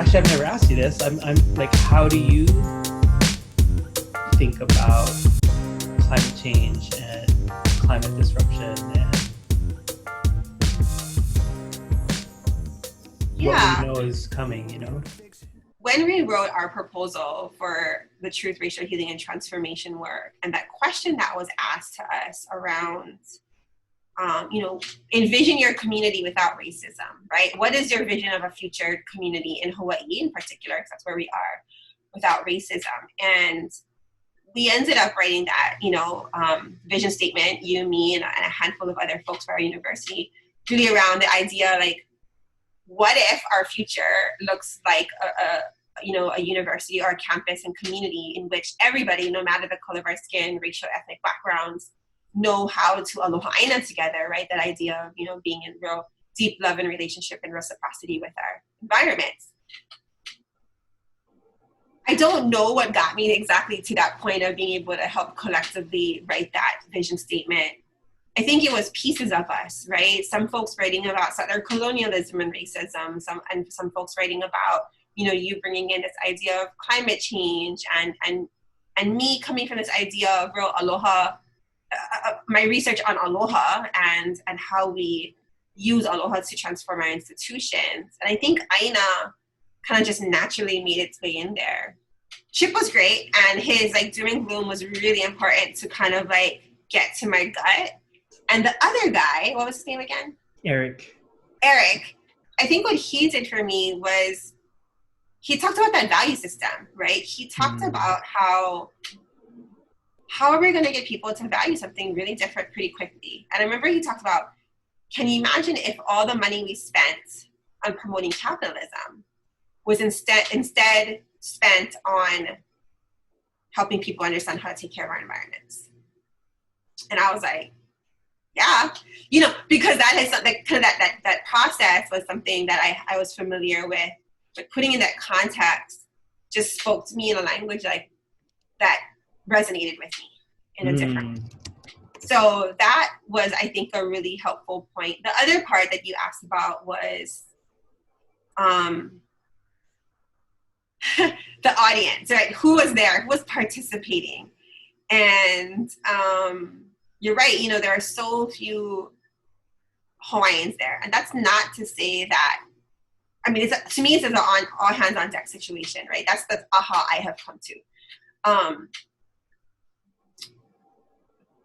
actually, I've never asked you this. I'm like, how do you think about climate change and climate disruption and what we know is coming, you know? When we wrote our proposal for the Truth, Racial Healing, and Transformation work, and that question that was asked to us around, envision your community without racism, right? What is your vision of a future community in Hawaii in particular, because that's where we are, without racism? And we ended up writing that, vision statement, you, me, and a handful of other folks for our university, really around the idea, like, what if our future looks like a university or a campus and community in which everybody, no matter the color of our skin, racial, ethnic backgrounds, know how to aloha aina together, right? That idea of, being in real deep love and relationship and reciprocity with our environments. I don't know what got me exactly to that point of being able to help collectively write that vision statement. I think it was pieces of us, right? Some folks writing about Southern colonialism and racism, some folks writing about, you bringing in this idea of climate change, and me coming from this idea of real aloha, my research on aloha and how we use aloha to transform our institutions. And I think Aina kind of just naturally made its way in there. Chip was great, and his doom and gloom was really important to kind of get to my gut. And the other guy, what was his name again? Eric. I think what he did for me was he talked about that value system, right? He talked about how are we going to get people to value something really different pretty quickly? And I remember he talked about, can you imagine if all the money we spent on promoting capitalism was instead spent on helping people understand how to take care of our environments? And I was like, yeah, because that is something, kind of that process was something that I was familiar with, but putting in that context just spoke to me in a language that resonated with me in a different way. So that was, I think, a really helpful point. The other part that you asked about was the audience, right? Who was there? Who was participating? And you're right, there are so few Hawaiians there. And that's not to say that, to me, it's an all hands on deck situation, right? That's the aha I have come to.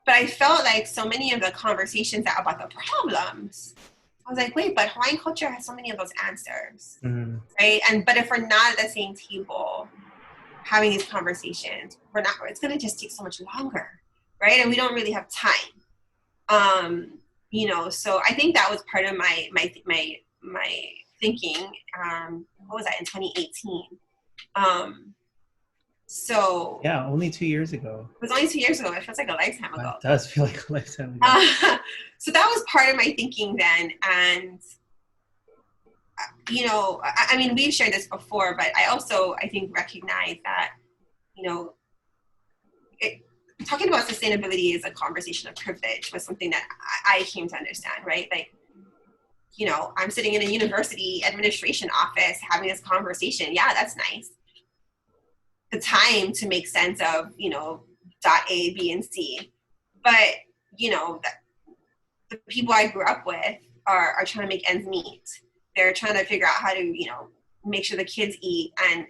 But I felt like so many of the conversations about the problems, I was like, wait, but Hawaiian culture has so many of those answers, right? But if we're not at the same table having these conversations, it's going to just take so much longer, right? And we don't really have time. So I think that was part of my thinking. What was that, in 2018? Yeah, only 2 years ago. It was only 2 years ago. It feels like a lifetime ago. It does feel like a lifetime ago. So that was part of my thinking then. And, we've shared this before, but I also, I think, recognize that, talking about sustainability is a conversation of privilege was something that I came to understand, right? I'm sitting in a university administration office having this conversation. Yeah, that's nice. The time to make sense of, dot A, B, and C. But, the people I grew up with are trying to make ends meet. They're trying to figure out how to, make sure the kids eat and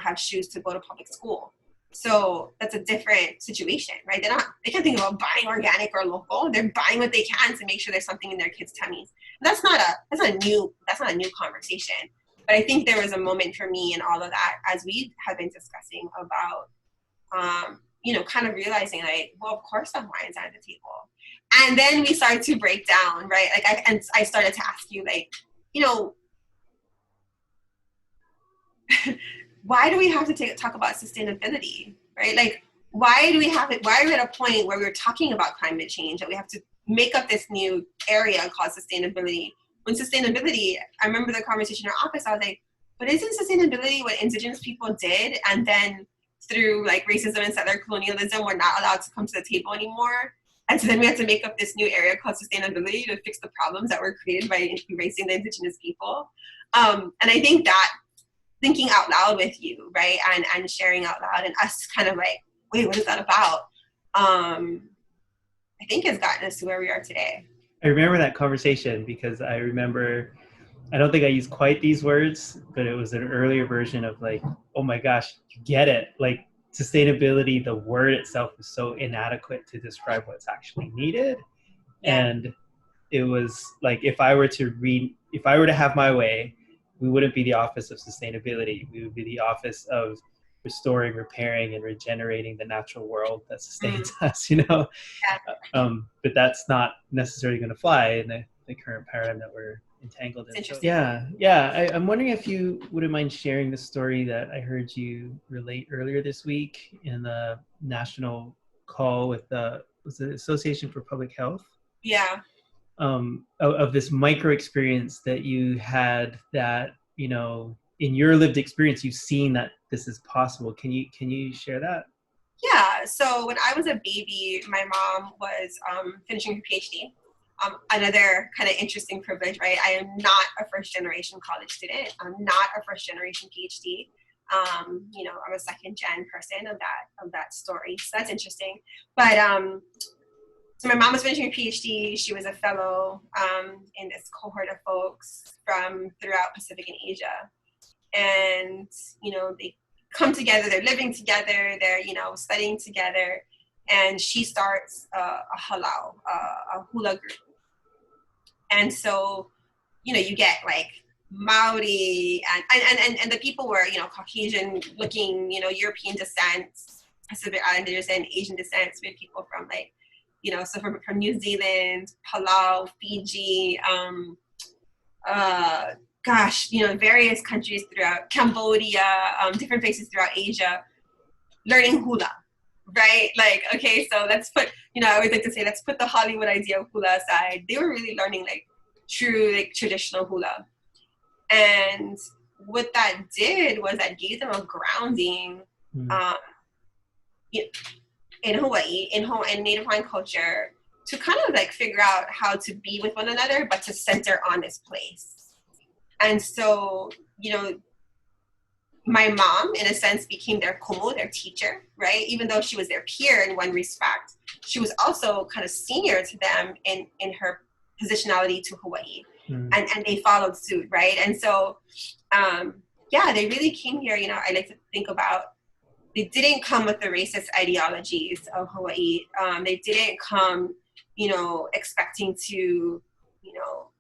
have shoes to go to public school. So that's a different situation, right? They can't think about buying organic or local. They're buying what they can to make sure there's something in their kids' tummies. And that's not a new conversation. But I think there was a moment for me in all of that, as we have been discussing about, kind of realizing well, of course the Hawaiians are at the table. And then we started to break down, right? I started to ask you, why do we have to talk about sustainability, right? Why are we at a point where we're talking about climate change, that we have to make up this new area called sustainability? When sustainability, I remember the conversation in our office, I was like, but isn't sustainability what indigenous people did? And then through racism and settler colonialism, we're not allowed to come to the table anymore. And so then we have to make up this new area called sustainability to fix the problems that were created by erasing the indigenous people. And I think that thinking out loud with you, right? And sharing out loud, and us kind of like, wait, what is that about? I think has gotten us to where we are today. I remember that conversation because I remember, I don't think I used quite these words, but it was an earlier version of like, oh my gosh, you get it. Like sustainability, the word itself is so inadequate to describe what's actually needed. Yeah. And it was like, if I were to have my way, we wouldn't be the Office of Sustainability. We would be the Office of restoring, repairing, and regenerating the natural world that sustains us, you know? Yeah. But that's not necessarily going to fly in the current paradigm that we're entangled in. So, I'm wondering if you wouldn't mind sharing the story that I heard you relate earlier this week in the national call with the Association for Public Health. Yeah. Of this micro experience that you had that, you know, in your lived experience, you've seen that this is possible. Can you share that? Yeah. So when I was a baby, my mom was finishing her PhD. Another kind of interesting privilege, right? I am not a first generation college student. I'm not a first generation PhD. You know, I'm a second gen person of that story. So that's interesting. But so my mom was finishing her PhD. She was a fellow in this cohort of folks from throughout Pacific and Asia. And, you know, they come together, they're living together, they're, you know, studying together. And she starts a halau, a hula group. And so, you know, you get like Maori and the people were, you know, Caucasian looking, you know, European descent, Pacific Islanders and Asian descent. We had people from like, you know, so from New Zealand, Palau, Fiji, you know, various countries throughout Cambodia, different places throughout Asia, learning hula, right? Like, okay, so let's put, you know, I always like to say, let's put the Hollywood idea of hula aside. They were really learning like true, like traditional hula. And what that did was that gave them a grounding, in Hawaii, in Native Hawaiian culture, to kind of like figure out how to be with one another, but to center on this place. And so, you know, my mom, in a sense, became their kumu, their teacher, right? Even though she was their peer in one respect, she was also kind of senior to them in her positionality to Hawaii. And they followed suit, right? And so, they really came here, you know, I like to think about, they didn't come with the racist ideologies of Hawaii. They didn't come, you know, expecting to, you know,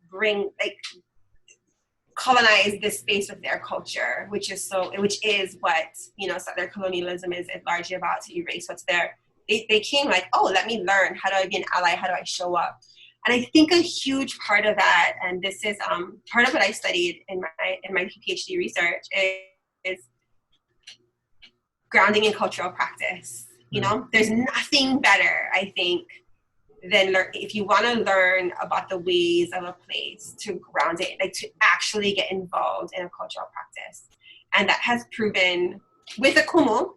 colonize this space with their culture, which is what, you know, Southern colonialism is largely about, to erase what's there. They came like, oh, let me learn. How do I be an ally? How do I show up? And I think a huge part of that, and this is part of what I studied in my PhD research, is grounding in cultural practice. You know, there's nothing better, I think, than if you want to learn about the ways of a place, to ground it, like to actually get involved in a cultural practice. And that has proven with a kumu,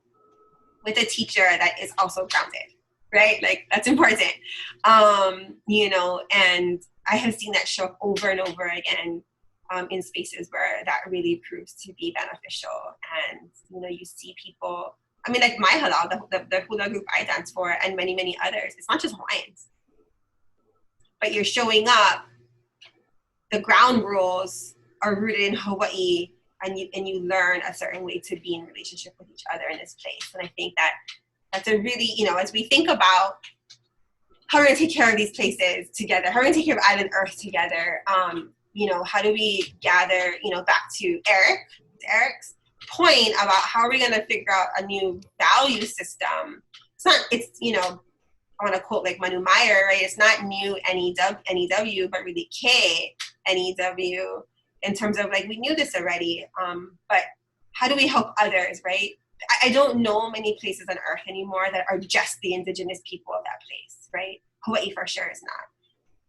with a teacher that is also grounded, right? Like that's important. You know, and I have seen that show up over and over again in spaces where that really proves to be beneficial. And, you know, you see people, I mean, like my halau, the hula group I dance for, and many, many others, it's not just Hawaiians. But you're showing up, the ground rules are rooted in Hawaii, and you learn a certain way to be in relationship with each other in this place. And I think that's a really, you know, as we think about how we're going to take care of these places together, how we're going to take care of Island Earth together, you know, how do we gather, you know, back to Eric's point about how are we going to figure out a new value system. It's you know, I want to quote like Manu Meyer, right? It's not new NEW, but really KNEW, in terms of like, we knew this already, but how do we help others, right? I don't know many places on Earth anymore that are just the indigenous people of that place, right? Hawaii for sure is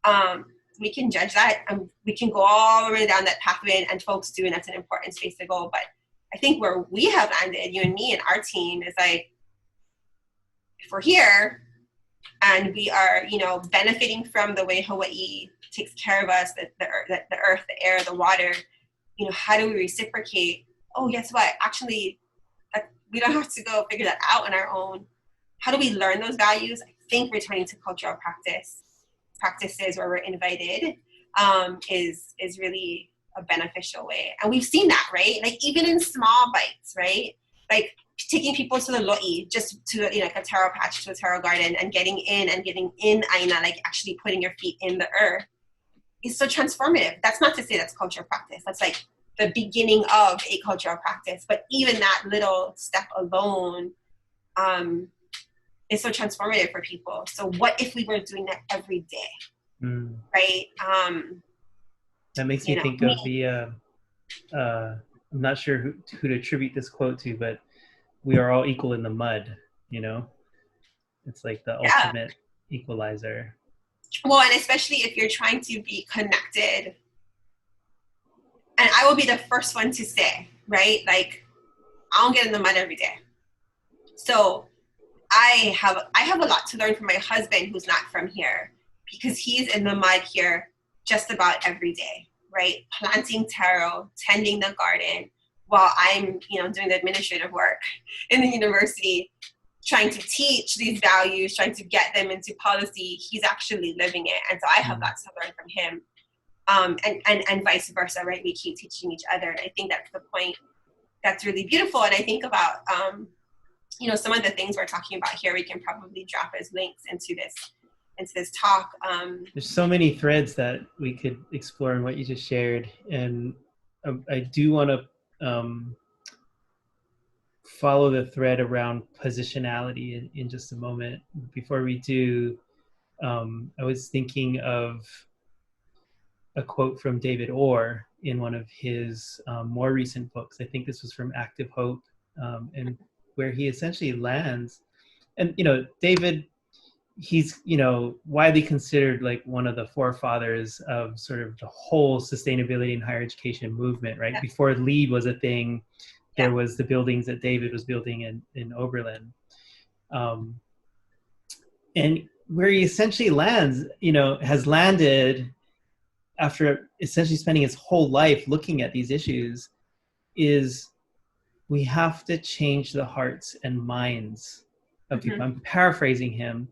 not. We can judge that, and we can go all the way down that pathway, and folks do, and that's an important space to go. But I think where we have landed, you and me and our team, is like, if we're here and we are, you know, benefiting from the way Hawaii takes care of us, the earth, the air, the water, you know, how do we reciprocate oh, guess what? Actually, we don't have to go figure that out on our own. How do we learn those values? I think returning to cultural practices where we're invited is really a beneficial way. And we've seen that, right? Like even in small bites, right? Like taking people to the lo'i, just to, like a taro patch, to a taro garden, and getting in aina, like actually putting your feet in the earth, is so transformative. That's not to say that's cultural practice. That's like the beginning of a cultural practice. But even that little step alone is so transformative for people. So what if we were doing that every day, right? That makes me think of the, I'm not sure who to attribute this quote to, but we are all equal in the mud, It's like the ultimate equalizer. Well, and especially if you're trying to be connected, and I will be the first one to say, right? Like, I don't get in the mud every day. So I have a lot to learn from my husband who's not from here, because he's in the mud here just about every day, right? Planting taro, tending the garden, while I'm, doing the administrative work in the university, trying to teach these values, trying to get them into policy. He's actually living it. And so I have lots to learn from him. And vice versa, right? We keep teaching each other. And I think that's the point that's really beautiful. And I think about, some of the things we're talking about here, we can probably drop as links into this talk. There's so many threads that we could explore in what you just shared. And I do want to follow the thread around positionality in just a moment. Before we do, I was thinking of a quote from David Orr in one of his more recent books. I think this was from Active Hope, and where he essentially lands. And, David, he's, widely considered like one of the forefathers of sort of the whole sustainability in higher education movement, right? Yeah. Before LEED was a thing, there was the buildings that David was building in Oberlin. And where he essentially lands, has landed after essentially spending his whole life looking at these issues, is we have to change the hearts and minds of people. I'm paraphrasing him.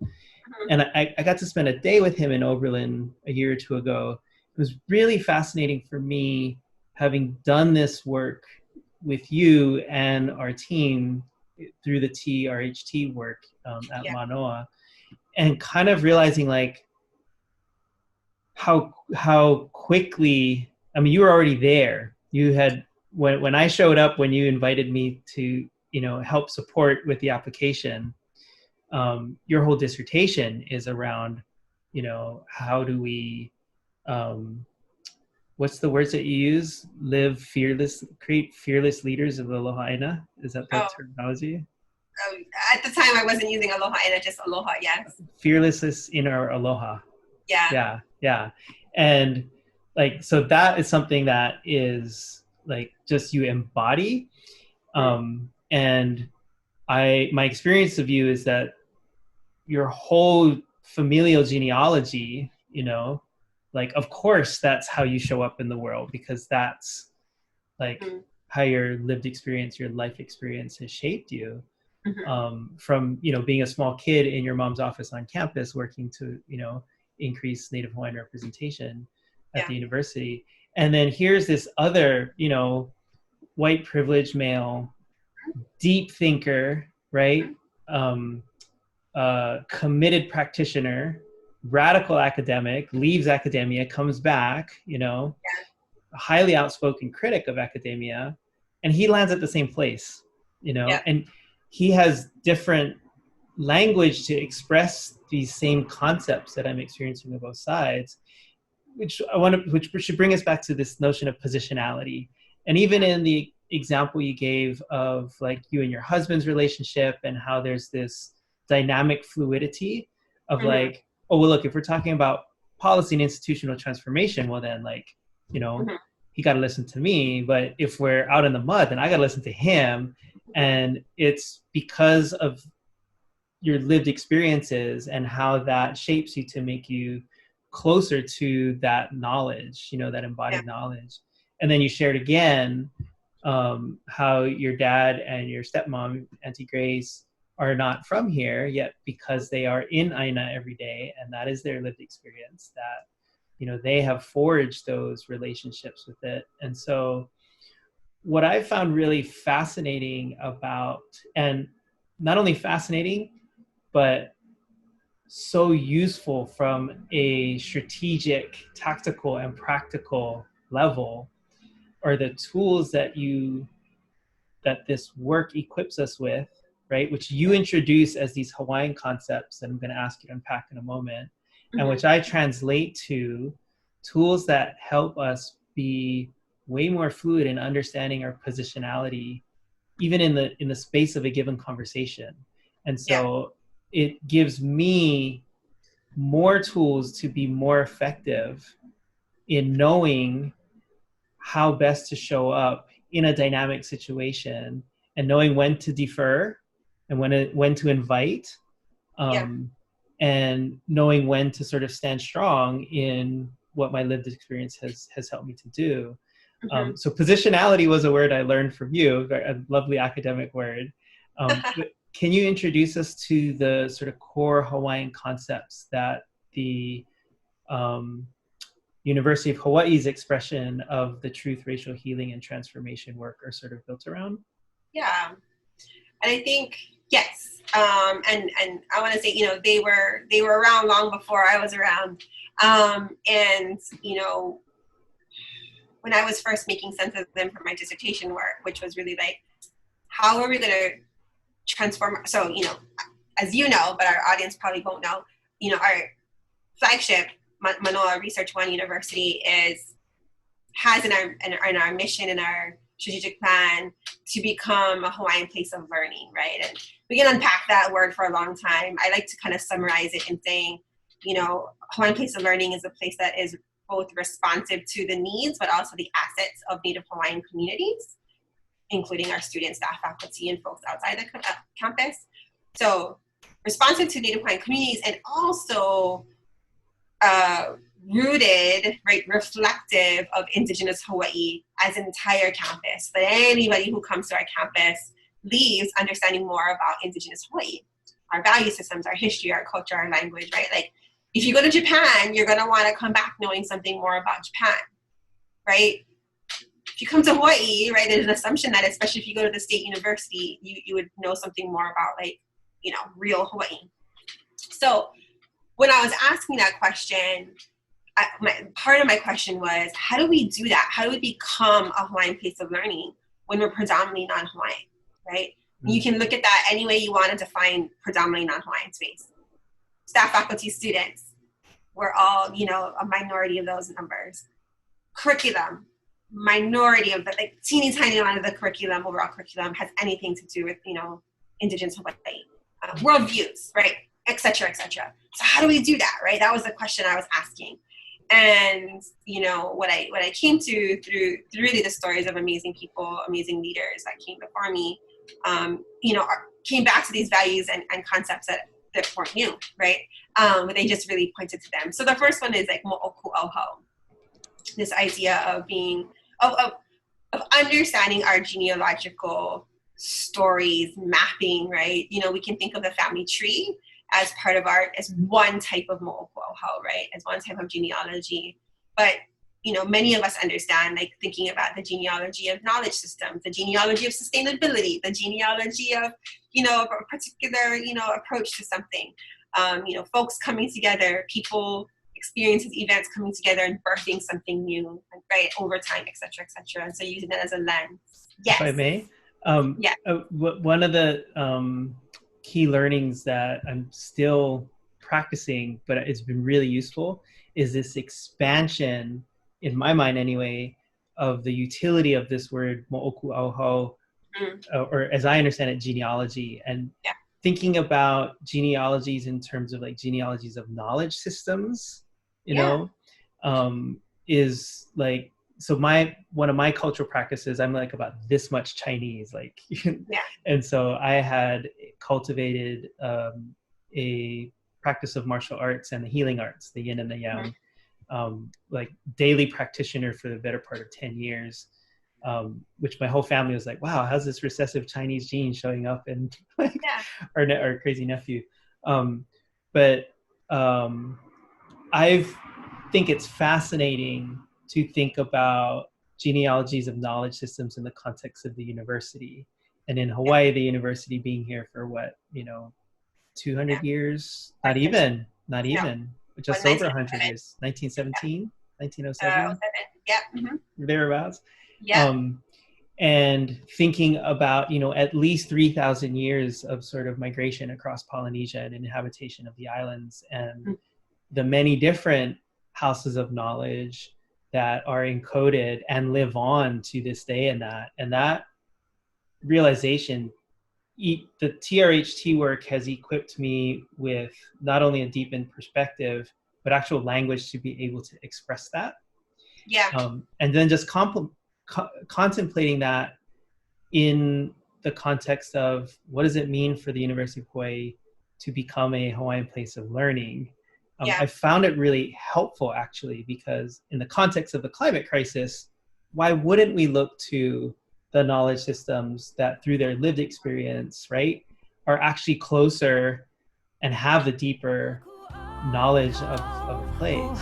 And I got to spend a day with him in Oberlin a year or two ago. It was really fascinating for me, having done this work with you and our team through the TRHT work at Mānoa, and kind of realizing like how quickly, you were already there. You had, when I showed up, when you invited me to, help support with the application, your whole dissertation is around, how do we, what's the words that you use? Create fearless leaders of Aloha Aina. Is that the terminology? At the time, I wasn't using Aloha Aina, just Aloha, yes. Fearlessness in our Aloha. Yeah. And like, so that is something that is like, just you embody. And my experience of you is that your whole familial genealogy, like, of course, that's how you show up in the world, because that's like how your lived experience, your life experience has shaped you. From, being a small kid in your mom's office on campus, working to, increase Native Hawaiian representation at the university. And then here's this other, white privileged male, deep thinker, right? Committed practitioner, radical academic, leaves academia, comes back, a highly outspoken critic of academia, and he lands at the same place, and he has different language to express these same concepts that I'm experiencing on both sides, which should bring us back to this notion of positionality. And even in the example you gave of like you and your husband's relationship, and how there's this dynamic fluidity of like, oh, well, look, if we're talking about policy and institutional transformation, well then, like, he got to listen to me. But if we're out in the mud, then I got to listen to him. And it's because of your lived experiences and how that shapes you to make you closer to that knowledge, that embodied knowledge. And then you shared again how your dad and your stepmom, Auntie Grace, are not from here, yet because they are in Aina every day, and that is their lived experience, that, you know, they have forged those relationships with it. And so what I found really fascinating about, and not only fascinating, but so useful from a strategic, tactical, and practical level, are the tools that this work equips us with, right? Which you introduce as these Hawaiian concepts, and I'm going to ask you to unpack in a moment, and which I translate to tools that help us be way more fluid in understanding our positionality, even in the space of a given conversation. And so it gives me more tools to be more effective in knowing how best to show up in a dynamic situation, and knowing when to defer and when to invite, and knowing when to sort of stand strong in what my lived experience has helped me to do. So positionality was a word I learned from you, a lovely academic word. But can you introduce us to the sort of core Hawaiian concepts that the University of Hawaii's expression of the truth, racial healing, and transformation work are sort of built around? Yeah, and I think yes, and I want to say, you know, they were around long before I was around, and you know, when I was first making sense of them for my dissertation work, which was really like, how are we going to transform? So, you know, as you know, but our audience probably won't know, you know, our flagship Mānoa Research One University has in our mission, in our strategic plan, to become a Hawaiian place of learning, right? And we can unpack that word for a long time. I like to kind of summarize it in saying, you know, Hawaiian place of learning is a place that is both responsive to the needs, but also the assets of Native Hawaiian communities, including our students, staff, faculty, and folks outside the campus. So responsive to Native Hawaiian communities, and also rooted, right, reflective of Indigenous Hawaii as an entire campus. That anybody who comes to our campus leaves understanding more about Indigenous Hawaii, our value systems, our history, our culture, our language, right? Like, if you go to Japan, you're going to want to come back knowing something more about Japan, right? If you come to Hawaii, right, there's an assumption that, especially if you go to the state university, you would know something more about, like, you know, real Hawaii. So when I was asking that question, part of my question was, how do we do that? How do we become a Hawaiian place of learning when we're predominantly non-Hawaiian, right? Mm-hmm. You can look at that any way you want to define predominantly non-Hawaiian space. Staff, faculty, students, we're all, you know, a minority of those numbers. Curriculum, minority of the, like, teeny tiny amount of the curriculum, overall curriculum, has anything to do with, you know, Indigenous Hawaii. Worldviews, right, et cetera, et cetera. So how do we do that, right? That was the question I was asking. And, you know, what I came to through really the stories of amazing people, amazing leaders that came before me, you know, came back to these values and concepts that weren't new, right? But they just really pointed to them. So the first one is like mo'oku oho, this idea of being, of understanding our genealogical stories, mapping, right? You know, we can think of the family tree as part of as one type of mo'oku oho, right? As one type of genealogy. But, you know, many of us understand, like, thinking about the genealogy of knowledge systems, the genealogy of sustainability, the genealogy of, you know, a particular, you know, approach to something. You know, folks coming together, people, experiences, events coming together and birthing something new, right, over time, et cetera, et cetera. And so using that as a lens. Yes. If I may, one of the key learnings that I'm still practicing, but it's been really useful, is this expansion, in my mind anyway, of the utility of this word mo'oku oho, or as I understand it, genealogy, and thinking about genealogies in terms of like genealogies of knowledge systems, you know, is like, so one of my cultural practices, I'm like about this much Chinese, like, and so I had cultivated a practice of martial arts and the healing arts, the yin and the yang, like daily practitioner for the better part of 10 years. which my whole family was like, wow, how's this recessive Chinese gene showing up in like our crazy nephew? I think it's fascinating to think about genealogies of knowledge systems in the context of the university. And in Hawaii, the university being here for what, 200 years? Not even, just over 100 years. 1917, 1907? Thereabouts. And thinking about, at least 3,000 years of sort of migration across Polynesia and inhabitation of the islands, and the many different houses of knowledge that are encoded and live on to this day in that. And that realization, the TRHT work has equipped me with not only a deepened perspective, but actual language to be able to express that. And then just contemplating that in the context of what does it mean for the University of Hawaii to become a Hawaiian place of learning. I found it really helpful, actually, because in the context of the climate crisis, why wouldn't we look to the knowledge systems that through their lived experience, right, are actually closer and have the deeper knowledge of the place?